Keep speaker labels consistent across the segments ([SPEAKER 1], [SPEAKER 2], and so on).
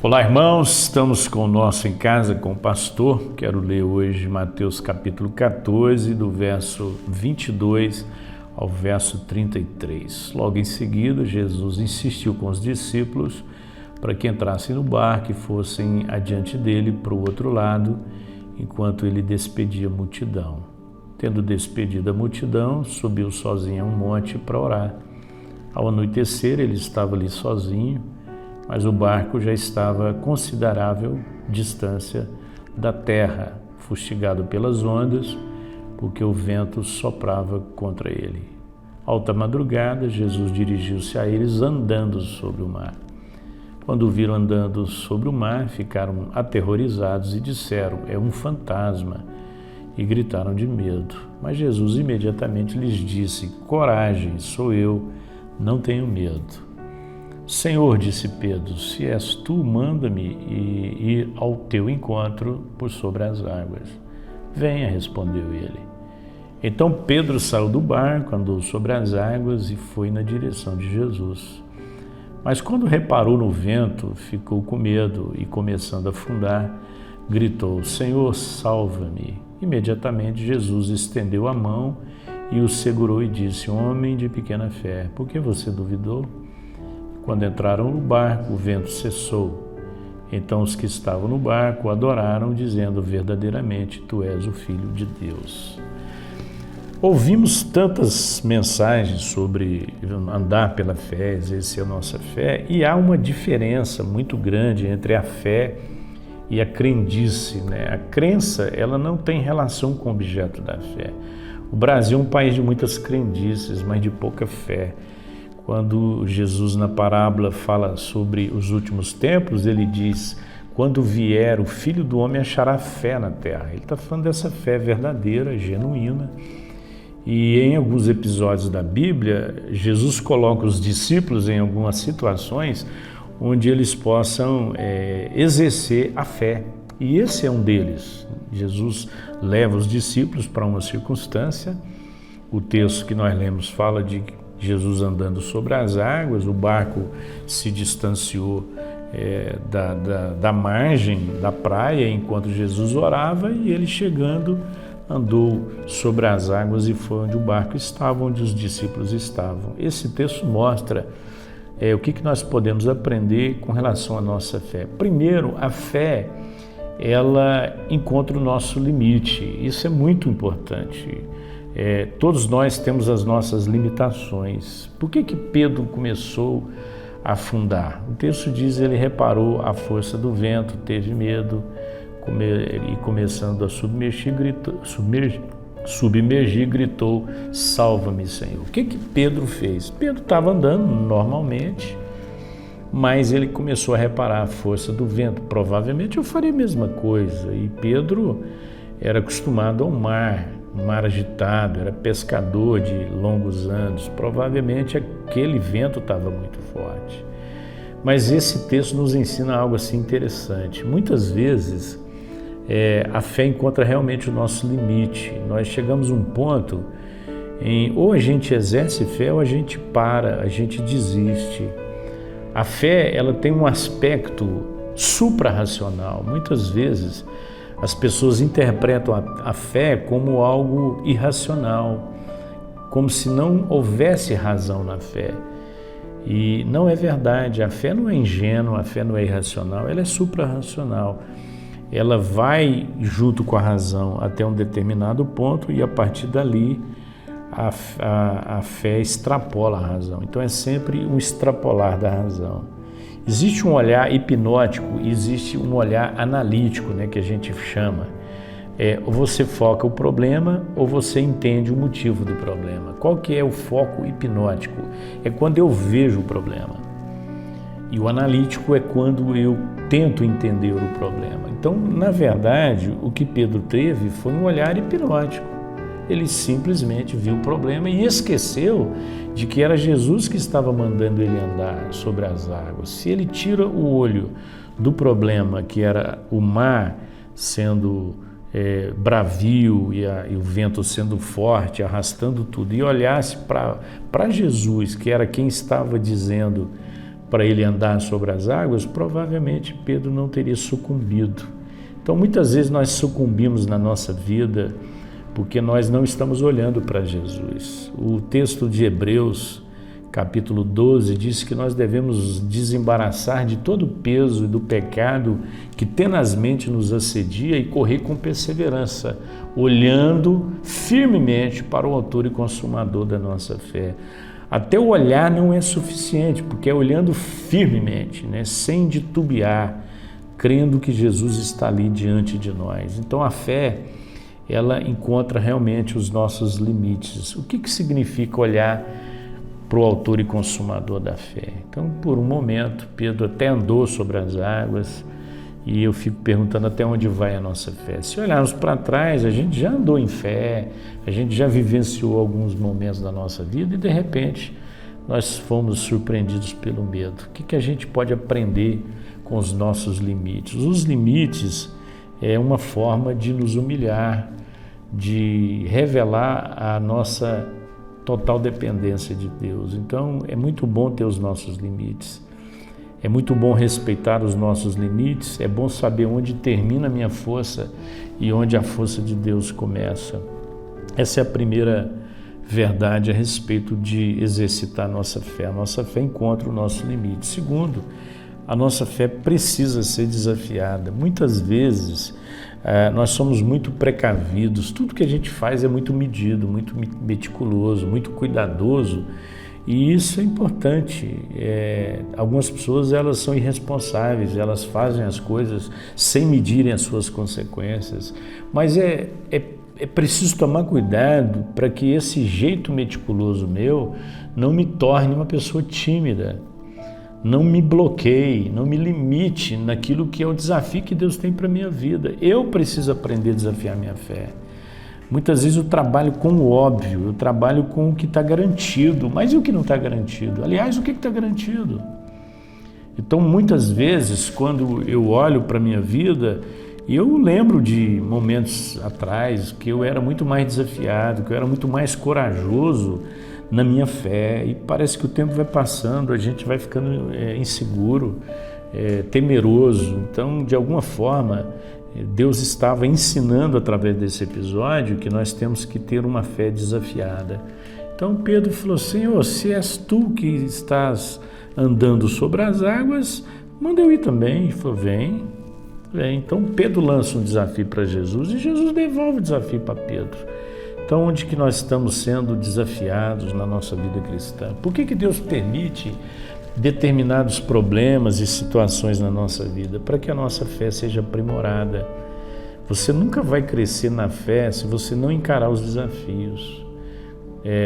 [SPEAKER 1] Olá, irmãos, estamos com o nosso Em Casa com o Pastor. Quero ler hoje Mateus capítulo 14, do verso 22 ao verso 33. Logo em seguida, Jesus insistiu com os discípulos para que entrassem no barco e fossem adiante dele para o outro lado, enquanto ele despedia a multidão. Tendo despedido a multidão, subiu sozinho a um monte para orar. Ao anoitecer, ele estava ali sozinho, mas o barco já estava a considerável distância da terra, fustigado pelas ondas, porque o vento soprava contra ele. Alta madrugada, Jesus dirigiu-se a eles andando sobre o mar. Quando o viram andando sobre o mar, ficaram aterrorizados e disseram: "É um fantasma", e gritaram de medo. Mas Jesus imediatamente lhes disse: "Coragem, sou eu, não tenho medo." "Senhor", disse Pedro, "se és tu, manda-me ir ao teu encontro por sobre as águas." "Venha", respondeu ele. Então Pedro saiu do barco, andou sobre as águas e foi na direção de Jesus. Mas quando reparou no vento, ficou com medo e, começando a afundar, gritou: "Senhor, salva-me." Imediatamente Jesus estendeu a mão e o segurou e disse: "Homem de pequena fé, por que você duvidou?" Quando entraram no barco, o vento cessou. Então os que estavam no barco adoraram, dizendo: "Verdadeiramente, tu és o Filho de Deus." Ouvimos tantas mensagens sobre andar pela fé, exercer a nossa fé, e há uma diferença muito grande entre a fé e a crendice, né? A crença, ela não tem relação com o objeto da fé. O Brasil é um país de muitas crendices, mas de pouca fé. Quando Jesus, na parábola, fala sobre os últimos tempos, ele diz: "Quando vier o Filho do Homem, achará fé na terra." Ele está falando dessa fé verdadeira, genuína. E em alguns episódios da Bíblia, Jesus coloca os discípulos em algumas situações onde eles possam exercer a fé. E esse é um deles. Jesus leva os discípulos para uma circunstância. O texto que nós lemos fala de Jesus andando sobre as águas, o barco se distanciou da margem da praia enquanto Jesus orava, e ele, chegando, andou sobre as águas e foi onde o barco estava, onde os discípulos estavam. Esse texto mostra o que nós podemos aprender com relação à nossa fé. Primeiro, a fé, ela encontra o nosso limite. Isso é muito importante. Todos nós temos as nossas limitações. Por que Pedro começou a afundar? O texto diz: ele reparou a força do vento, teve medo, e começando a submergir, gritou: "Salva-me, Senhor." O que Pedro fez? Pedro estava andando normalmente, mas ele começou a reparar a força do vento. Provavelmente eu faria a mesma coisa. E Pedro era acostumado ao mar agitado, era pescador de longos anos. Provavelmente aquele vento estava muito forte. Mas esse texto nos ensina algo assim interessante. Muitas vezes a fé encontra realmente o nosso limite. Nós chegamos a um ponto em ou a gente exerce fé ou a gente para, a gente desiste. A fé, ela tem um aspecto supra-racional. Muitas vezes as pessoas interpretam a fé como algo irracional, como se não houvesse razão na fé. E não é verdade. A fé não é ingênua, a fé não é irracional, ela é supra-racional. Ela vai junto com a razão até um determinado ponto, e a partir dali a fé extrapola a razão. Então é sempre um extrapolar da razão. Existe um olhar hipnótico e existe um olhar analítico, né, que a gente chama. Ou você foca o problema ou você entende o motivo do problema. Qual que é o foco hipnótico? É quando eu vejo o problema. E o analítico é quando eu tento entender o problema. Então, na verdade, o que Pedro teve foi um olhar hipnótico. Ele simplesmente viu o problema e esqueceu de que era Jesus que estava mandando ele andar sobre as águas. Se ele tira o olho do problema, que era o mar sendo bravio e o vento sendo forte, arrastando tudo, e olhasse para Jesus, que era quem estava dizendo para ele andar sobre as águas, provavelmente Pedro não teria sucumbido. Então, muitas vezes nós sucumbimos na nossa vida porque nós não estamos olhando para Jesus. O texto de Hebreus, capítulo 12, diz que nós devemos desembaraçar de todo o peso e do pecado que tenazmente nos assedia e correr com perseverança, olhando firmemente para o autor e consumador da nossa fé. Até o olhar não é suficiente, porque é olhando firmemente, né? Sem titubear, crendo que Jesus está ali diante de nós. Então a fé, ela encontra realmente os nossos limites. O que significa olhar para o autor e consumador da fé? Então, por um momento, Pedro até andou sobre as águas e eu fico perguntando até onde vai a nossa fé. Se olharmos para trás, a gente já andou em fé, a gente já vivenciou alguns momentos da nossa vida e, de repente, nós fomos surpreendidos pelo medo. O que a gente pode aprender com os nossos limites? Os limites é uma forma de nos humilhar, de revelar a nossa total dependência de Deus. Então, é muito bom ter os nossos limites. É muito bom respeitar os nossos limites, é bom saber onde termina a minha força e onde a força de Deus começa. Essa é a primeira verdade a respeito de exercitar a nossa fé. A nossa fé encontra o nosso limite. Segundo, a nossa fé precisa ser desafiada. Muitas vezes nós somos muito precavidos, tudo que a gente faz é muito medido, muito meticuloso, muito cuidadoso. E isso é importante. Algumas pessoas, elas são irresponsáveis, elas fazem as coisas sem medirem as suas consequências. Mas é preciso tomar cuidado para que esse jeito meticuloso meu não me torne uma pessoa tímida, não me bloqueie, não me limite naquilo que é o desafio que Deus tem para a minha vida. Eu preciso aprender a desafiar minha fé. Muitas vezes eu trabalho com o óbvio, eu trabalho com o que está garantido, mas e o que não está garantido? Aliás, o que está garantido? Então, muitas vezes, quando eu olho para a minha vida, eu lembro de momentos atrás que eu era muito mais desafiado, que eu era muito mais corajoso na minha fé, e parece que o tempo vai passando, a gente vai ficando inseguro, temeroso. Então, de alguma forma, Deus estava ensinando através desse episódio que nós temos que ter uma fé desafiada. Então Pedro falou: Senhor, se és tu que estás andando sobre as águas, manda eu ir também. Ele falou: vem. Então Pedro lança um desafio para Jesus e Jesus devolve o desafio para Pedro. Então, onde que nós estamos sendo desafiados na nossa vida cristã? Por que Deus permite determinados problemas e situações na nossa vida? Para que a nossa fé seja aprimorada. Você nunca vai crescer na fé se você não encarar os desafios.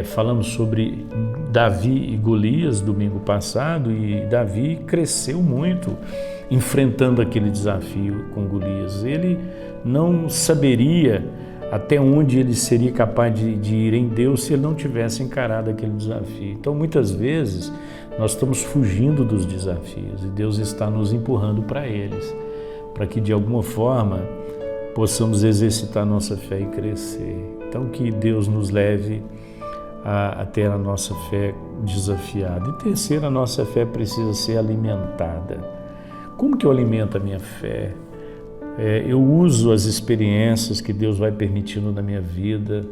[SPEAKER 1] Falamos sobre Davi e Golias domingo passado, e Davi cresceu muito enfrentando aquele desafio com Golias. Ele não saberia até onde ele seria capaz de ir em Deus se ele não tivesse encarado aquele desafio. Então, muitas vezes, nós estamos fugindo dos desafios e Deus está nos empurrando para eles, para que, de alguma forma, possamos exercitar nossa fé e crescer. Então, que Deus nos leve a ter a nossa fé desafiada. E terceiro, a nossa fé precisa ser alimentada. Como que eu alimento a minha fé? Eu uso as experiências que Deus vai permitindo na minha vida.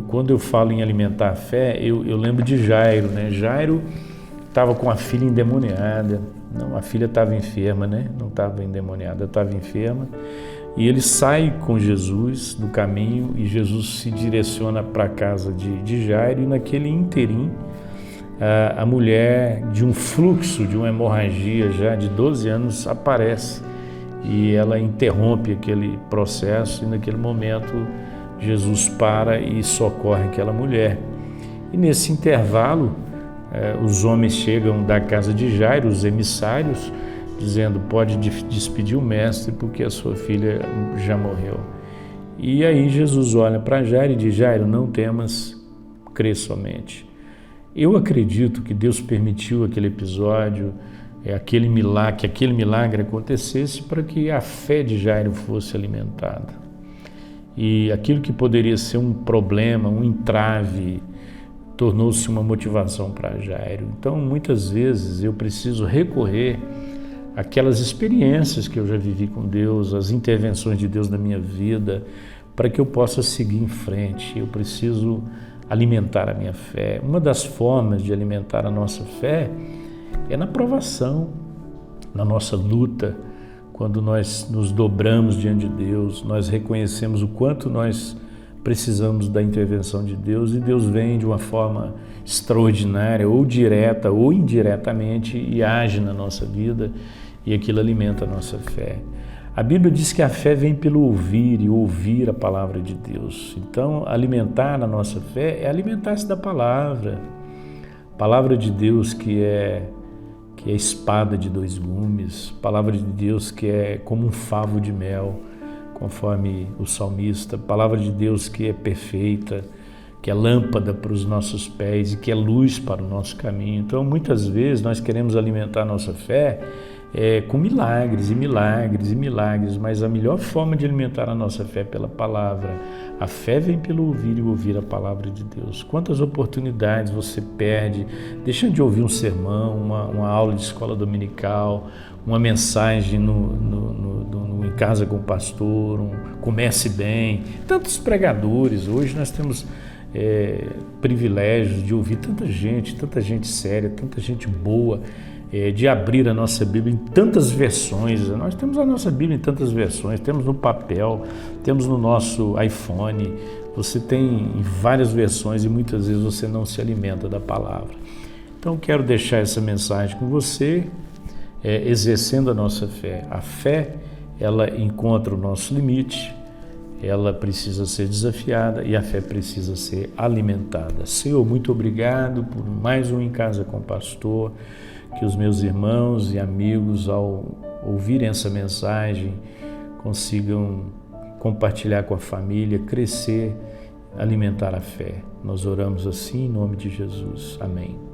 [SPEAKER 1] Quando eu falo em alimentar a fé, eu lembro de Jairo, né? Jairo estava com a filha endemoniada. Não, a filha estava enferma, né? Não estava endemoniada, estava enferma. E ele sai com Jesus no caminho e Jesus se direciona para a casa de Jairo, e naquele interim, a mulher de um fluxo, de uma hemorragia já de 12 anos aparece. E ela interrompe aquele processo, e naquele momento Jesus para e socorre aquela mulher. E nesse intervalo, os homens chegam da casa de Jairo, os emissários, dizendo: pode despedir o mestre porque a sua filha já morreu. E aí Jesus olha para Jairo e diz: Jairo, não temas, crê somente. Eu acredito que Deus permitiu aquele episódio, que aquele milagre acontecesse para que a fé de Jairo fosse alimentada. E aquilo que poderia ser um problema, um entrave, tornou-se uma motivação para Jairo. Então, muitas vezes eu preciso recorrer àquelas experiências que eu já vivi com Deus, as intervenções de Deus na minha vida, para que eu possa seguir em frente. Eu preciso alimentar a minha fé. Uma das formas de alimentar a nossa fé é na provação, na nossa luta, quando nós nos dobramos diante de Deus, nós reconhecemos o quanto nós precisamos da intervenção de Deus, e Deus vem de uma forma extraordinária, ou direta ou indiretamente, e age na nossa vida, e aquilo alimenta a nossa fé. A Bíblia diz que a fé vem pelo ouvir, e ouvir a palavra de Deus. Então, alimentar a nossa fé é alimentar-se da palavra. Palavra de Deus que é espada de dois gumes, palavra de Deus que é como um favo de mel, conforme o salmista, palavra de Deus que é perfeita, que é lâmpada para os nossos pés e que é luz para o nosso caminho. Então, muitas vezes nós queremos alimentar a nossa fé com milagres e milagres e milagres, mas a melhor forma de alimentar a nossa fé é pela palavra. A fé vem pelo ouvir, e ouvir a palavra de Deus. Quantas oportunidades você perde deixando de ouvir um sermão, uma aula de escola dominical, uma mensagem em casa com o pastor, comece bem. Tantos pregadores, hoje nós temos privilégios de ouvir tanta gente séria, tanta gente boa, de abrir a nossa Bíblia em tantas versões. Nós temos a nossa Bíblia em tantas versões, temos no papel, temos no nosso iPhone, você tem em várias versões, e muitas vezes você não se alimenta da palavra. Então quero deixar essa mensagem com você, exercendo a nossa fé. A fé, ela encontra o nosso limite, ela precisa ser desafiada, e a fé precisa ser alimentada. Senhor, muito obrigado por mais um Em Casa com o Pastor. Que os meus irmãos e amigos, ao ouvirem essa mensagem, consigam compartilhar com a família, crescer, alimentar a fé. Nós oramos assim em nome de Jesus. Amém.